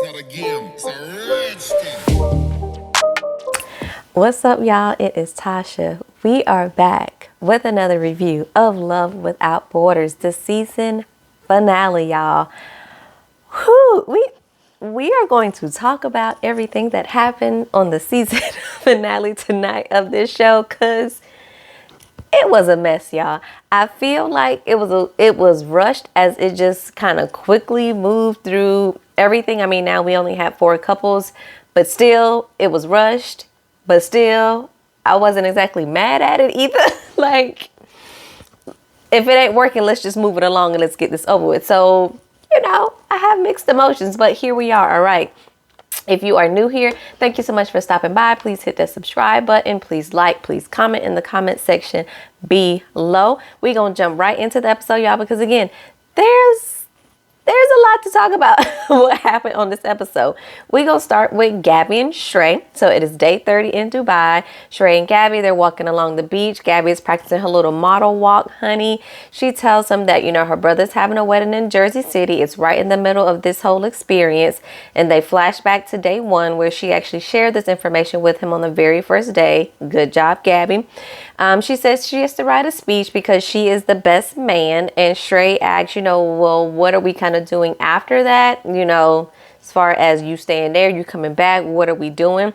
not a game, it's a rich thing. What's up, y'all? It is Tasha. We are back with another review of Love Without Borders, the season finale, y'all. Whew, we are going to talk about everything that happened on the season finale tonight of this show, cause it was a mess, y'all. I feel like it was rushed, as it just kind of quickly moved through everything. I mean, now we only have 4 couples, but still it was rushed. But still, I wasn't exactly mad at it either. Like, if it ain't working, let's just move it along and let's get this over with. So, I have mixed emotions, but here we are. All right. If you are new here, thank you so much for stopping by. Please hit that subscribe button. Please like, please comment in the comment section below. We're going to jump right into the episode, y'all, because again, there's a lot to talk about what happened on this episode. We're going to start with Gabby and Shrey. So it is day 30 in Dubai. Shrey and Gabby, they're walking along the beach. Gabby is practicing her little model walk, honey. She tells him that, her brother's having a wedding in Jersey City. It's right in the middle of this whole experience. And they flash back to day 1, where she actually shared this information with him on the very first day. Good job, Gabby. She says she has to write a speech because she is the best man. And Shrey asks, well, what are we kind of doing after that? As far as you staying there, you coming back, what are we doing?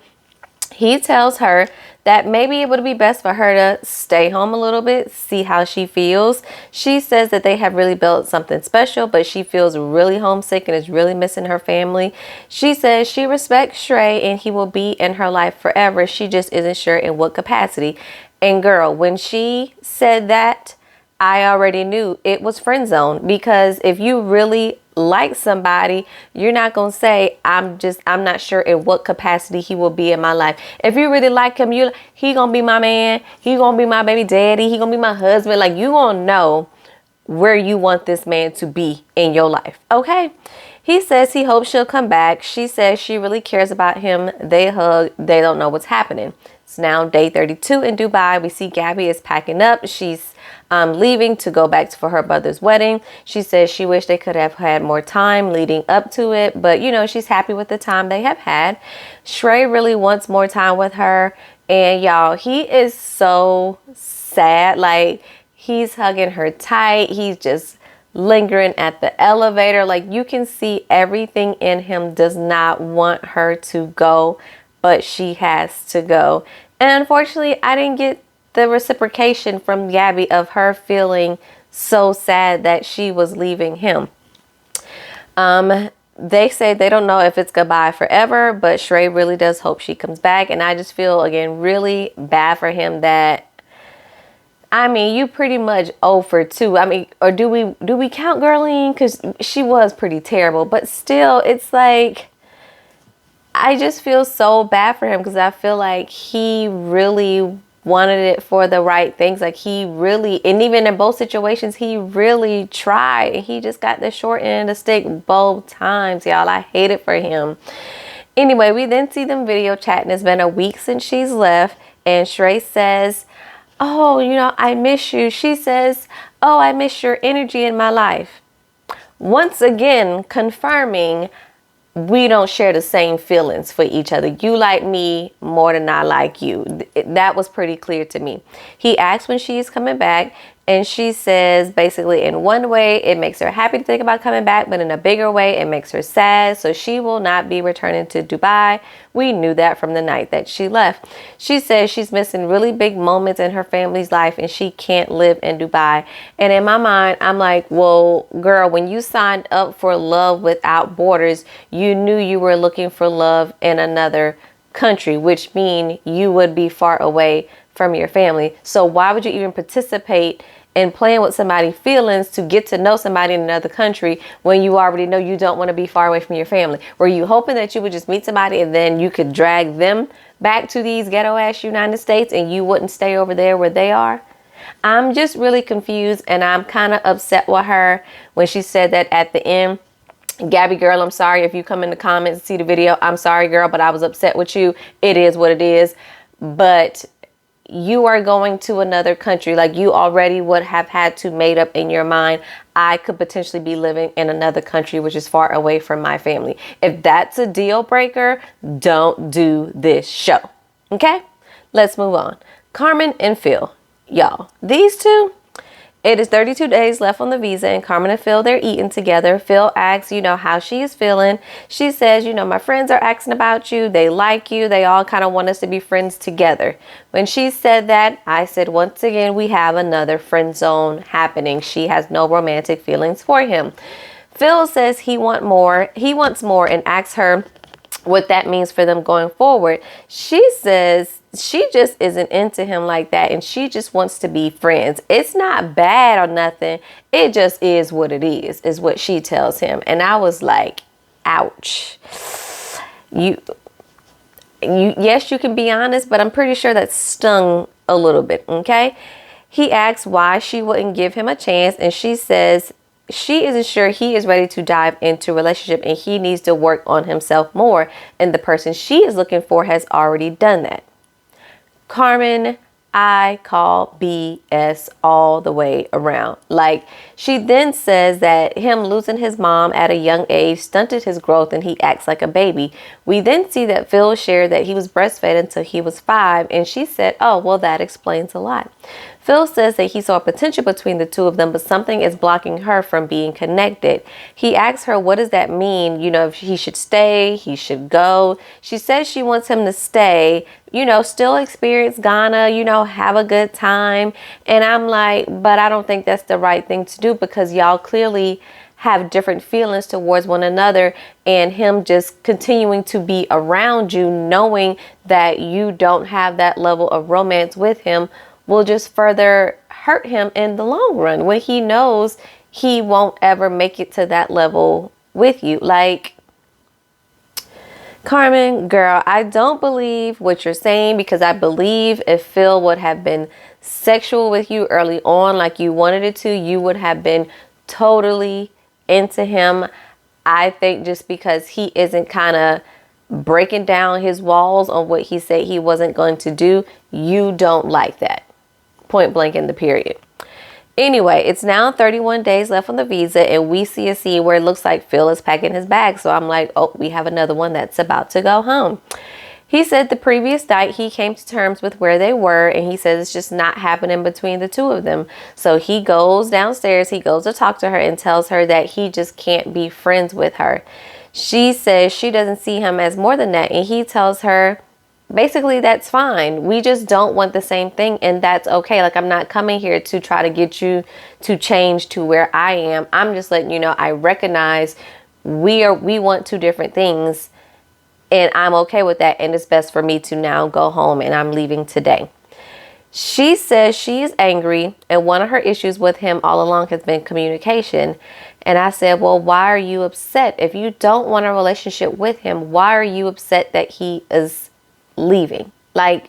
He tells her that maybe it would be best for her to stay home a little bit, see how she feels. She says that they have really built something special, but she feels really homesick and is really missing her family. She says she respects Shrey and he will be in her life forever. She just isn't sure in what capacity. And girl, when she said that, I already knew it was friend zone, because if you really like somebody, you're not going to say, I'm not sure in what capacity he will be in my life. If you really like him, he going to be my man. He going to be my baby daddy. He going to be my husband. Like, you going to know where you want this man to be in your life. Okay. He says he hopes she'll come back. She says she really cares about him. They hug. They don't know what's happening. It's now day 32 in Dubai. We see Gabby is packing up. She's leaving to go back for her brother's wedding. She says she wished they could have had more time leading up to it, but she's happy with the time they have had. Shrey really wants more time with her, and y'all, he is so sad. Like, he's hugging her tight. He's just lingering at the elevator. Like, you can see everything in him does not want her to go, but she has to go. And unfortunately, I didn't get the reciprocation from Gabby of her feeling so sad that she was leaving him. They say they don't know if it's goodbye forever, but Shrey really does hope she comes back. And I just feel, again, really bad for him that, you pretty much 0 for 2. Or do we count Girlene? Because she was pretty terrible, but still, it's like, I just feel so bad for him, because I feel like he really wanted it for the right things. Like, he really, and even in both situations, he really tried. He just got the short end of the stick both times, y'all. I hate it for him. Anyway, we then see them video chatting. It's been a week since she's left, and Shrey says, oh, I miss you. She says, oh, I miss your energy in my life. Once again, confirming we don't share the same feelings for each other. You like me more than I like you. That was pretty clear to me. He asks when she's coming back, and she says basically, in one way, it makes her happy to think about coming back, but in a bigger way, it makes her sad. So she will not be returning to Dubai. We knew that from the night that she left. She says she's missing really big moments in her family's life, and she can't live in Dubai. And in my mind, I'm like, well, girl, when you signed up for Love Without Borders, you knew you were looking for love in another country, which means you would be far away from your family. So why would you even participate in playing with somebody's feelings to get to know somebody in another country when you already know you don't want to be far away from your family? Were you hoping that you would just meet somebody and then you could drag them back to these ghetto ass United States and you wouldn't stay over there where they are? I'm just really confused, and I'm kind of upset with her when she said that at the end. Gabby girl, I'm sorry if you come in the comments and see the video. I'm sorry, girl, but I was upset with you. It is what it is. But you are going to another country. Like, you already would have had to made up in your mind, I could potentially be living in another country, which is far away from my family. If that's a deal breaker, don't do this show. Okay, let's move on. Carmen and Phil. Y'all, these two, it is 32 days left on the visa, and Carmen and Phil, they're eating together. Phil asks, how she is feeling. She says, my friends are asking about you. They like you. They all kind of want us to be friends together. When she said that, I said, once again, we have another friend zone happening. She has no romantic feelings for him. Phil says he wants more, and asks her what that means for them going forward. She says she just isn't into him like that, and she just wants to be friends. It's not bad or nothing. It just is what it is what she tells him. And I was like, ouch. Yes, you can be honest, but I'm pretty sure that stung a little bit, okay? He asks why she wouldn't give him a chance, and she says she isn't sure he is ready to dive into a relationship, and he needs to work on himself more, and the person she is looking for has already done that. Carmen, I call BS all the way around. Like, she then says that him losing his mom at a young age stunted his growth and he acts like a baby. We then see that Phil shared that he was breastfed until he was 5, and she said, oh, well, that explains a lot. Phil says that he saw potential between the two of them, but something is blocking her from being connected. He asks her, what does that mean? If he should stay, he should go. She says she wants him to stay, still experience Ghana, have a good time. And I'm like, but I don't think that's the right thing to do, because y'all clearly have different feelings towards one another, and him just continuing to be around you, knowing that you don't have that level of romance with him, will just further hurt him in the long run when he knows he won't ever make it to that level with you. Like, Carmen, girl, I don't believe what you're saying, because I believe if Phil would have been sexual with you early on, like you wanted it to, you would have been totally into him. I think just because he isn't kind of breaking down his walls on what he said he wasn't going to do, you don't like that. Point blank in the period. Anyway, it's now 31 days left on the visa, and we see a scene where it looks like Phil is packing his bag. So I'm like, oh, we have another one that's about to go home. He said the previous night he came to terms with where they were, and he says it's just not happening between the two of them. So he goes downstairs, he goes to talk to her and tells her that he just can't be friends with her. She says she doesn't see him as more than that, and he tells her, basically, that's fine. We just don't want the same thing, and that's okay. Like, I'm not coming here to try to get you to change to where I am. I'm just letting you know I recognize we want two different things, and I'm okay with that, and it's best for me to now go home, and I'm leaving today. She says she is angry, and one of her issues with him all along has been communication. And I said, well, why are you upset? If you don't want a relationship with him, why are you upset that he is leaving? Like,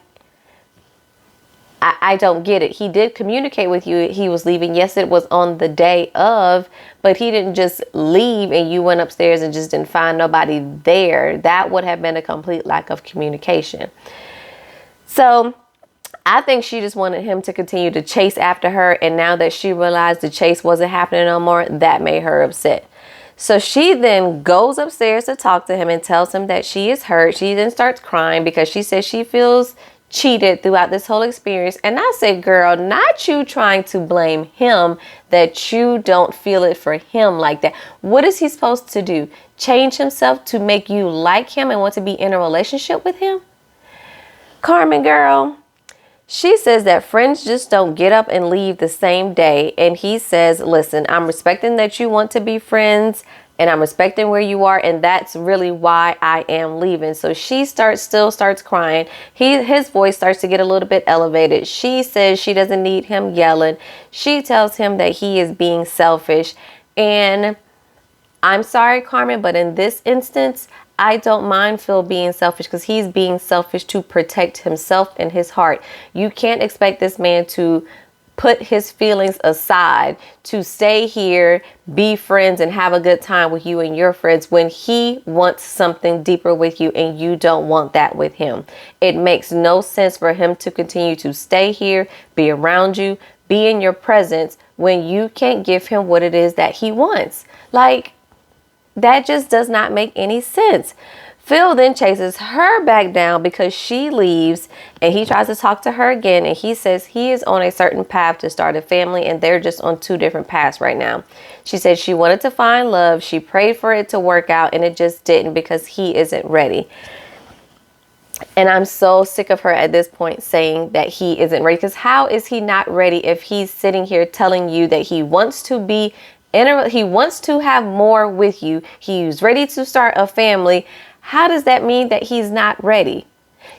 I don't get it. He did communicate with you he was leaving. Yes, it was on the day of, but he didn't just leave and you went upstairs and just didn't find nobody there. That would have been a complete lack of communication. So I think she just wanted him to continue to chase after her, and now that she realized the chase wasn't happening no more, that made her upset. So she then goes upstairs to talk to him and tells him that she is hurt. She then starts crying because she says she feels cheated throughout this whole experience. And I said, girl, not you trying to blame him that you don't feel it for him like that. What is he supposed to do? Change himself to make you like him and want to be in a relationship with him? Carmen, girl, she says that friends just don't get up and leave the same day. And he says, listen, I'm respecting that you want to be friends, and I'm respecting where you are, and that's really why I am leaving. So she still starts crying. His voice starts to get a little bit elevated. She says she doesn't need him yelling. She tells him that he is being selfish. And I'm sorry, Carmen, but in this instance, I don't mind Phil being selfish, because he's being selfish to protect himself and his heart. You can't expect this man to put his feelings aside to stay here, be friends, and have a good time with you and your friends when he wants something deeper with you and you don't want that with him. It makes no sense for him to continue to stay here, be around you, be in your presence when you can't give him what it is that he wants. Like, that just does not make any sense. Phil then chases her back down because she leaves, and he tries to talk to her again, and he says he is on a certain path to start a family and they're just on two different paths right now. She said she wanted to find love. She prayed for it to work out and it just didn't because he isn't ready. And I'm so sick of her at this point saying that he isn't ready, because how is he not ready if he's sitting here telling you that he wants to be he wants to have more with you. He's ready to start a family. How does that mean that he's not ready?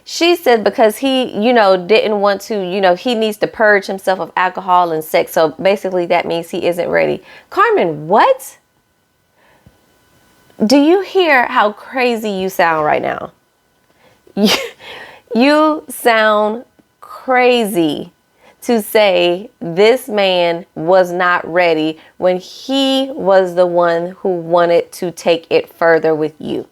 She said because he, didn't want to, he needs to purge himself of alcohol and sex. So basically that means he isn't ready. Carmen, what? Do you hear how crazy you sound right now? You sound crazy to say this man was not ready when he was the one who wanted to take it further with you.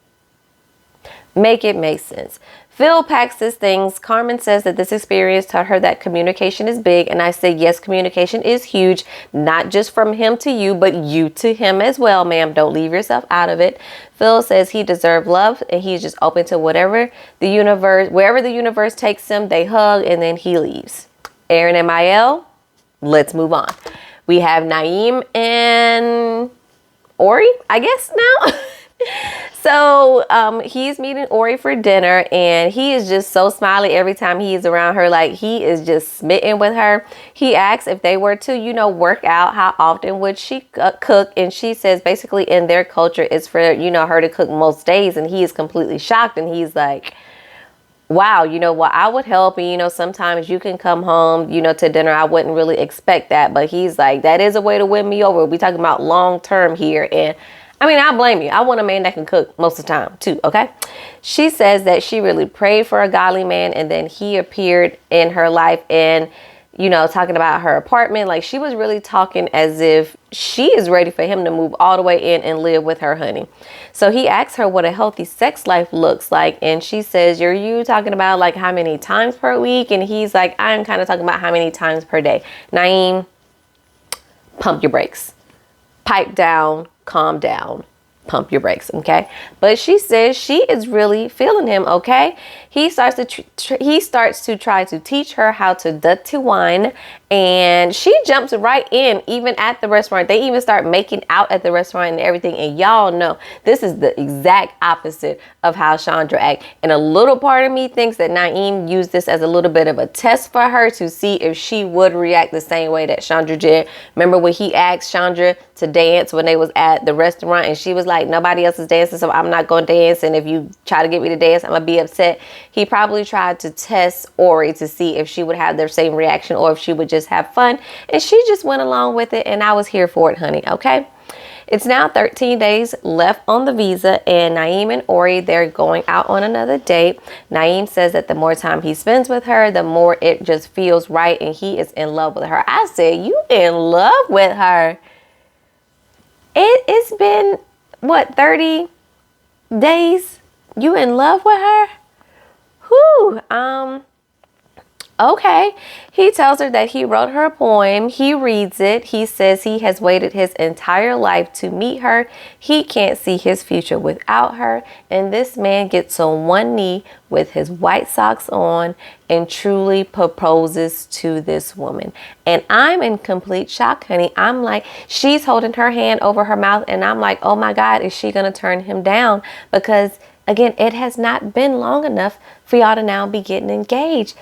Make it make sense. Phil packs his things. Carmen says that this experience taught her that communication is big. And I say, yes, communication is huge, not just from him to you, but you to him as well, ma'am. Don't leave yourself out of it. Phil says he deserves love and he's just open to wherever the universe takes him. They hug and then he leaves. Aaron and Mael, let's move on. We have Naeem and Ori, I guess now. So he's meeting Ori for dinner and he is just so smiley every time he is around her. Like, he is just smitten with her. He asks if they were to, work out, how often would she cook? And she says basically in their culture it's for, her to cook most days. And he is completely shocked. And he's like, wow, I would help. And, sometimes you can come home, to dinner. I wouldn't really expect that. But he's like, that is a way to win me over. We talking about long term here. And I mean, I blame you. I want a man that can cook most of the time too. OK, she says that she really prayed for a godly man and then he appeared in her life and, talking about her apartment. Like, she was really talking as if she is ready for him to move all the way in and live with her honey. So he asks her what a healthy sex life looks like. And she says, are you talking about like how many times per week? And he's like, I'm kind of talking about how many times per day. Naeem, pump your brakes. Pipe down, calm down, pump your brakes, okay? But she says she is really feeling him, okay? He starts to try to teach her how to dirty wine, and she jumps right in, even at the restaurant. They even start making out at the restaurant and everything. And y'all know this is the exact opposite of how Chandra acts. And a little part of me thinks that Naeem used this as a little bit of a test for her to see if she would react the same way that Chandra did. Remember when he asked Chandra to dance when they was at the restaurant and she was like, nobody else is dancing, so I'm not going to dance. And if you try to get me to dance, I'm going to be upset. He probably tried to test Ori to see if she would have the same reaction or if she would just have fun. And she just went along with it. And I was here for it, honey. Okay. It's now 13 days left on the visa, and Naeem and Ori, they're going out on another date. Naeem says that the more time he spends with her, the more it just feels right, and he is in love with her. I said, you in love with her? It's been, what, 30 days? You in love with her? Whew, okay. He tells her that he wrote her a poem. He reads it. He says he has waited his entire life to meet her. He can't see his future without her. And this man gets on one knee with his white socks on and truly proposes to this woman. And I'm in complete shock, honey. I'm like, she's holding her hand over her mouth. And I'm like, oh my God, is she going to turn him down? Because again, it has not been long enough for y'all to now be getting engaged.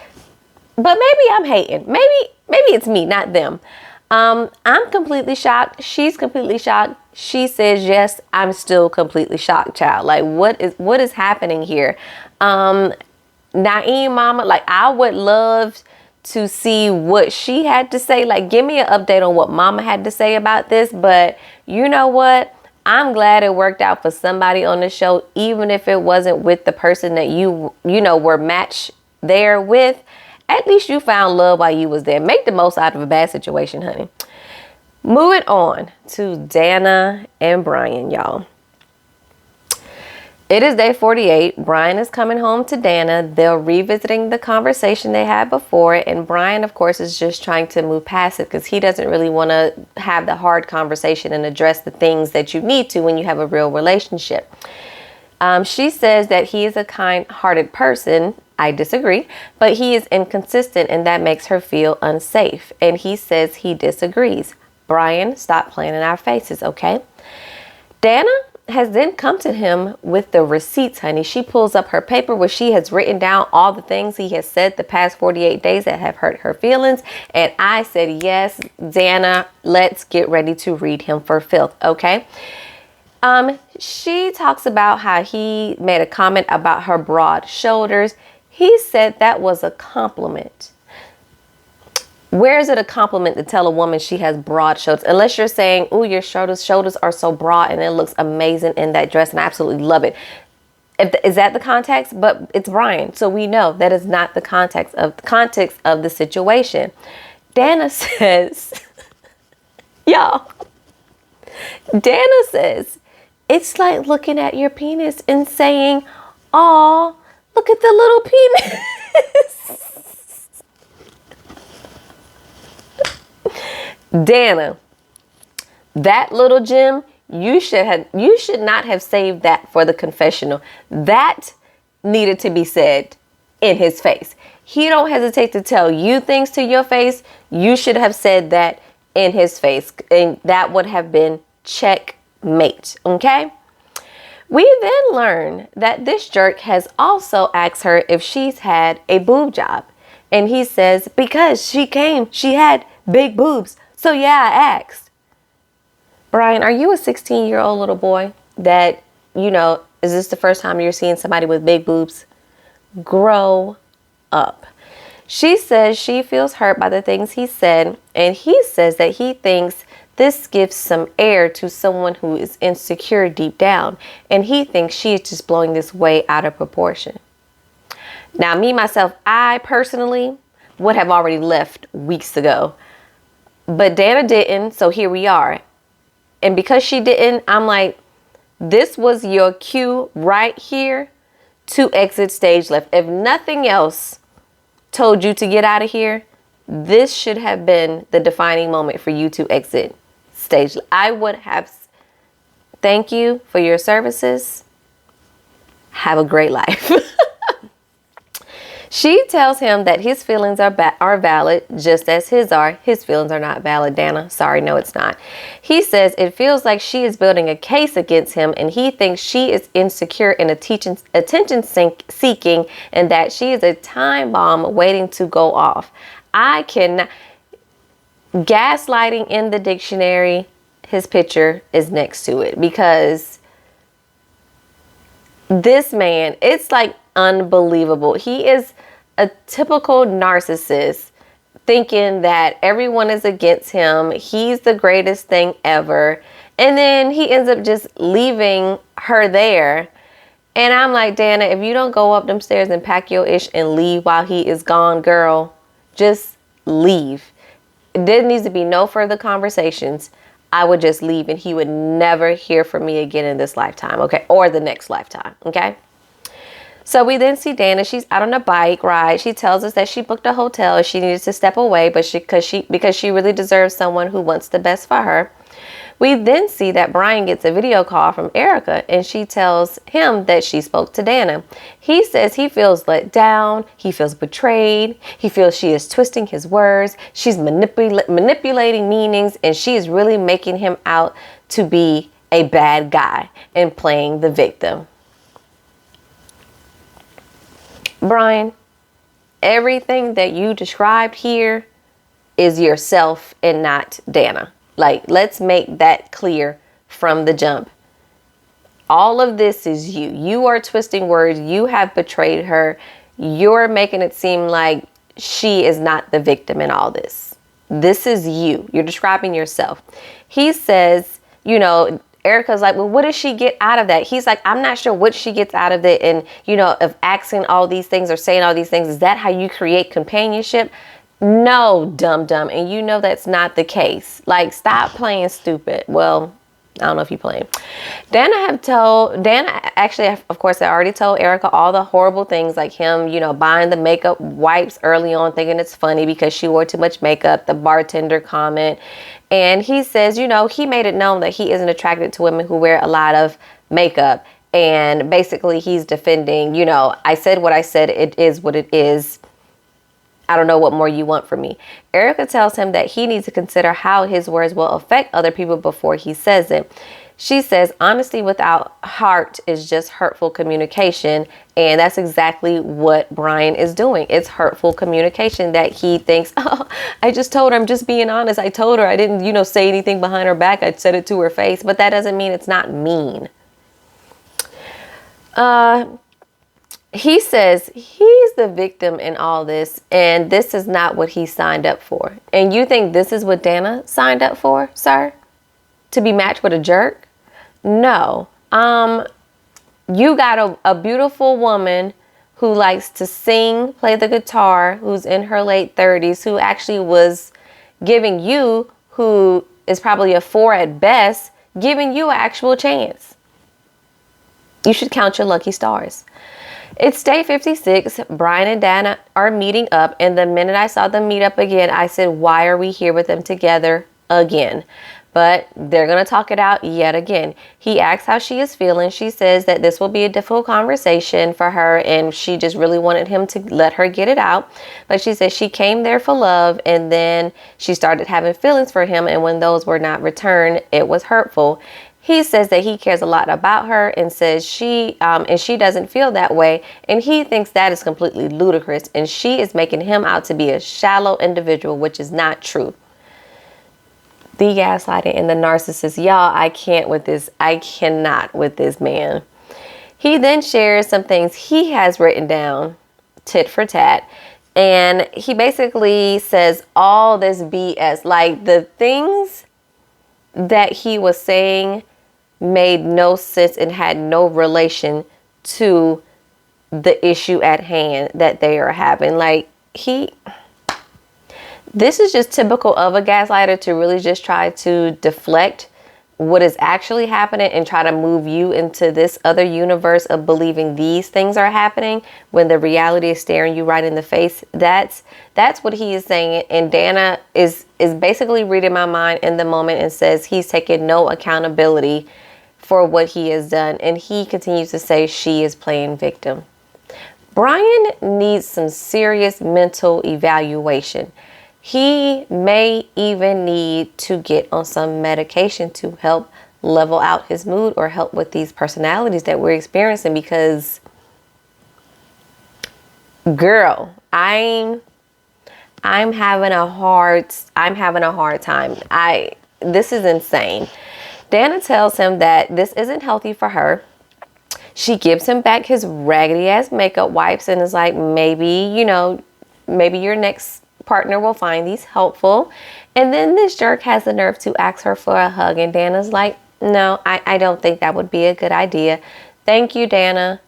But maybe I'm hating. Maybe it's me, not them. I'm completely shocked. She's completely shocked. She says, yes, I'm still completely shocked, child. Like, what is happening here? Naeem mama, like, I would love to see what she had to say. Like, give me an update on what mama had to say about this. But you know what? I'm glad it worked out for somebody on the show, even if it wasn't with the person that you were matched there with. At least you found love while you was there. Make the most out of a bad situation, honey. Moving on to Dana and Brian, y'all. It is day 48. Brian is coming home to Dana. They're revisiting the conversation they had before. And Brian, of course, is just trying to move past it because he doesn't really want to have the hard conversation and address the things that you need to when you have a real relationship. She says that he is a kind-hearted person. I disagree, but he is inconsistent and that makes her feel unsafe. And he says he disagrees. Brian, stop playing in our faces, okay? Dana has then come to him with the receipts, honey. She pulls up her paper where she has written down all the things he has said the past 48 days that have hurt her feelings. And I said, yes, Dana, let's get ready to read him for filth, okay? She talks about how he made a comment about her broad shoulders. He said that was a compliment. Where is it a compliment to tell a woman she has broad shoulders? Unless you're saying, ooh, your shoulders are so broad and it looks amazing in that dress and I absolutely love it. Is that the context? But it's Brian. So we know that is not the context of the situation. Dana says, y'all, Dana says, it's like looking at your penis and saying, oh, look at the little penis. Dana, that little gem, you should not have saved that for the confessional. That needed to be said in his face. He don't hesitate to tell you things to your face. You should have said that in his face, and that would have been checkmate. Okay. We then learn that this jerk has also asked her if she's had a boob job, and he says because she had big boobs. So yeah, I asked. Brian, are you a 16-year-old little boy that, is this the first time you're seeing somebody with big boobs? Grow up. She says she feels hurt by the things he said, and he says that he thinks this gives some air to someone who is insecure deep down, and he thinks she is just blowing this way out of proportion. Now, myself, I personally would have already left weeks ago. But Dana didn't, so here we are. And because she didn't, I'm like, this was your cue right here to exit stage left. If nothing else told you to get out of here, this should have been the defining moment for you to exit stage left. I would have, thank you for your services. Have a great life. She tells him that his feelings are valid, just as his are. His feelings are not valid, Dana. Sorry, no, it's not. He says it feels like she is building a case against him, and he thinks she is insecure and attention seeking, and that she is a time bomb waiting to go off. I cannot. Gaslighting in the dictionary, his picture is next to it, because this man, it's like unbelievable. He is a typical narcissist, thinking that everyone is against him. He's the greatest thing ever. And then he ends up just leaving her there. And I'm like, Dana, if you don't go up them stairs and pack your ish and leave while he is gone, girl, just leave. There needs to be no further conversations. I would just leave and he would never hear from me again in this lifetime, okay? Or the next lifetime, okay? So we then see Dana. She's out on a bike ride. She tells us that she booked a hotel. She needs to step away, but because she really deserves someone who wants the best for her. We then see that Brian gets a video call from Erica, and she tells him that she spoke to Dana. He says he feels let down. He feels betrayed. He feels she is twisting his words. She's manipulating meanings, and she is really making him out to be a bad guy and playing the victim. Brian, everything that you described here is yourself and not Dana. Like, let's make that clear from the jump. All of this is you. You are twisting words. You have betrayed her. You're making it seem like she is not the victim in all this. This is you. You're describing yourself. He says, Erica's like, well, what does she get out of that? He's like, I'm not sure what she gets out of it. And, of asking all these things or saying all these things, is that how you create companionship? No, dumb. And that's not the case. Like, stop playing stupid. Well, I don't know if you're playing. Dana actually, of course, I already told Erica all the horrible things, like him, buying the makeup wipes early on, thinking it's funny because she wore too much makeup, the bartender comment. And he says, he made it known that he isn't attracted to women who wear a lot of makeup. And basically he's defending, I said what I said, it is what it is. I don't know what more you want from me. Erica tells him that he needs to consider how his words will affect other people before he says it. She says, honesty without heart is just hurtful communication. And that's exactly what Brian is doing. It's hurtful communication that he thinks, oh, I just told her, I'm just being honest. I told her I didn't, say anything behind her back. I said it to her face. But that doesn't mean it's not mean. He says he's the victim in all this, and this is not what he signed up for. And you think this is what Dana signed up for, sir? To be matched with a jerk? No. You got a beautiful woman who likes to sing, play the guitar, who's in her late 30s, who actually was giving you, who is probably a 4 at best, giving you an actual chance. You should count your lucky stars. It's day 56. Brian and Dana are meeting up, and the minute I saw them meet up again, I said, why are we here with them together again? But they're going to talk it out yet again. He asks how she is feeling. She says that this will be a difficult conversation for her, and she just really wanted him to let her get it out. But she says she came there for love, and then she started having feelings for him, and when those were not returned, it was hurtful. He says that he cares a lot about her and says she doesn't feel that way. And he thinks that is completely ludicrous. And she is making him out to be a shallow individual, which is not true. The gaslighting and the narcissist. Y'all, I can't with this. I cannot with this man. He then shares some things he has written down, tit for tat. And he basically says all this BS, like the things that he was saying made no sense and had no relation to the issue at hand that they are having. Like, this is just typical of a gaslighter, to really just try to deflect what is actually happening and try to move you into this other universe of believing these things are happening when the reality is staring you right in the face. That's what he is saying. And Dana is basically reading my mind in the moment and says he's taking no accountability for what he has done. And he continues to say she is playing victim. Brian needs some serious mental evaluation. He may even need to get on some medication to help level out his mood or help with these personalities that we're experiencing, because, girl, I'm having a hard time. This is insane. Dana tells him that this isn't healthy for her. She gives him back his raggedy ass makeup wipes and is like, maybe your next partner will find these helpful. And then this jerk has the nerve to ask her for a hug, and Dana's like, no, I don't think that would be a good idea. Thank you, Dana,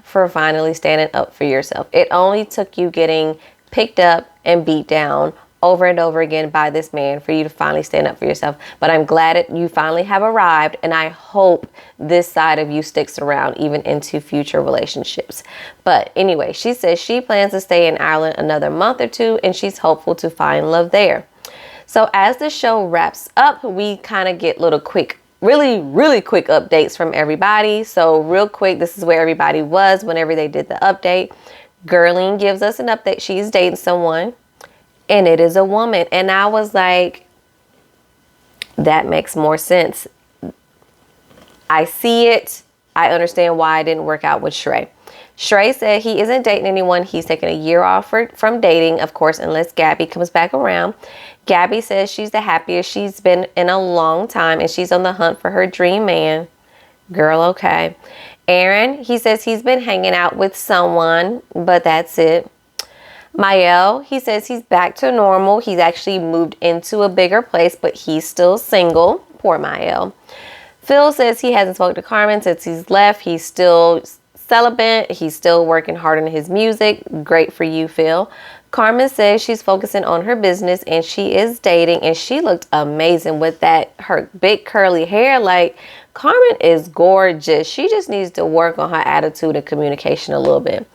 for finally standing up for yourself. It only took you getting picked up and beat down over and over again by this man for you to finally stand up for yourself. But I'm glad that you finally have arrived, and I hope this side of you sticks around even into future relationships. But anyway, she says she plans to stay in Ireland another month or two, and she's hopeful to find love there. So as the show wraps up, we kind of get little quick, really quick updates from everybody. So real quick, this is where everybody was whenever they did the update. Gurleen gives us an update. She's dating someone, and it is a woman. And I was like, that makes more sense. I see it. I understand why it didn't work out with Shrey. Shrey said he isn't dating anyone. He's taking a year off from dating, of course, unless Gabby comes back around. Gabby says she's the happiest she's been in a long time, and she's on the hunt for her dream man. Girl, okay. Aaron, he says he's been hanging out with someone, but that's it. Mael, he says he's back to normal. He's actually moved into a bigger place, but he's still single. Poor Mael. Phil says he hasn't spoken to Carmen since he's left. He's still celibate. He's still working hard on his music. Great for you, Phil. Carmen says she's focusing on her business and she is dating, and she looked amazing with her big curly hair. Like, Carmen is gorgeous. She just needs to work on her attitude and communication a little bit.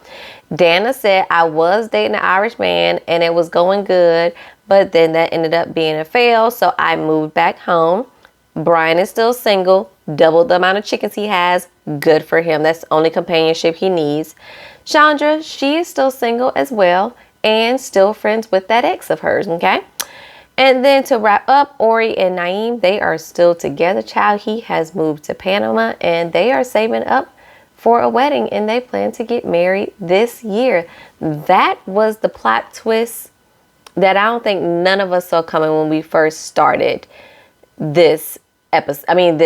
Dana said, I was dating an Irish man and it was going good, but then that ended up being a fail, so I moved back home. Brian is still single, doubled the amount of chickens he has. Good for him. That's the only companionship he needs. Chandra, she is still single as well and still friends with that ex of hers, okay? And then to wrap up, Ori and Naeem, they are still together, child. He has moved to Panama and they are saving up for a wedding and they plan to get married this year. That was the plot twist that I don't think none of us saw coming when we first started this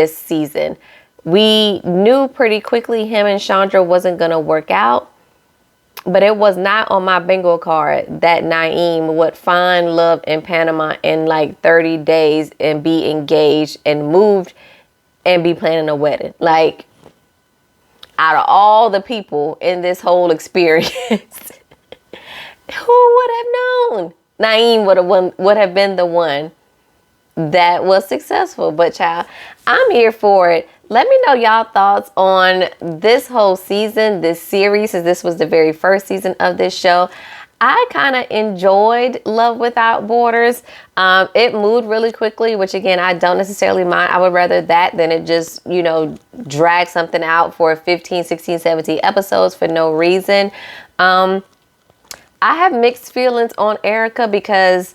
season. We knew pretty quickly him and Chandra wasn't going to work out, but it was not on my bingo card that Naeem would find love in Panama in like 30 days and be engaged and moved and be planning a wedding. Like, out of all the people in this whole experience, who would have known? Naeem would have been the one that was successful. But child, I'm here for it. Let me know y'all thoughts on this whole season, this series, as this was the very first season of this show. I kind of enjoyed Love Without Borders. It moved really quickly, which again, I don't necessarily mind. I would rather that than it just, drag something out for 15, 16, 17 episodes for no reason. I have mixed feelings on Erica because,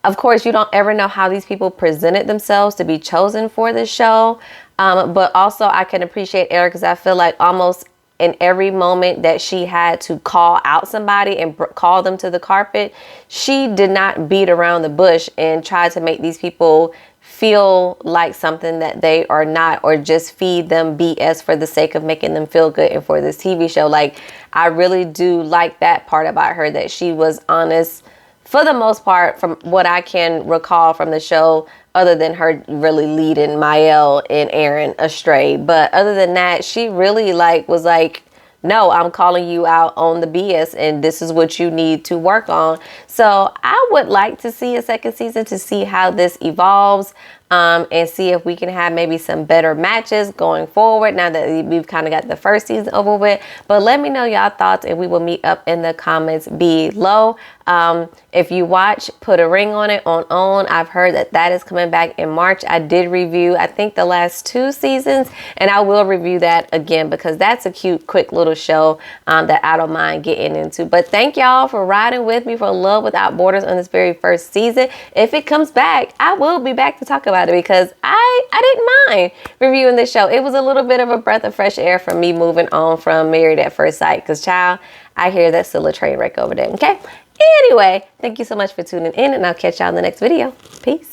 of course, you don't ever know how these people presented themselves to be chosen for this show. But also I can appreciate Erica because I feel like almost in every moment that she had to call out somebody and call them to the carpet, she did not beat around the bush and try to make these people feel like something that they are not, or just feed them BS for the sake of making them feel good and for this TV show. Like, I really do like that part about her, that she was honest for the most part, from what I can recall from the show, other than her really leading Mael and Aaron astray. But other than that, she really was like, no, I'm calling you out on the BS and this is what you need to work on. So I would like to see a second season to see how this evolves. And see if we can have maybe some better matches going forward now that we've kind of got the first season over with. But let me know y'all thoughts and we will meet up in the comments below. If you watch Put a Ring on It on OWN, I've heard that is coming back in March. I did review, I think, the last 2 seasons, and I will review that again because that's a cute, quick little show that I don't mind getting into. But thank y'all for riding with me for Love Without Borders on this very first season. If it comes back, I will be back to talk about it because I didn't mind reviewing this show. It was a little bit of a breath of fresh air from me moving on from Married at First Sight because, child, I hear that's still a train wreck over there, okay? Anyway, thank you so much for tuning in, and I'll catch y'all in the next video. Peace.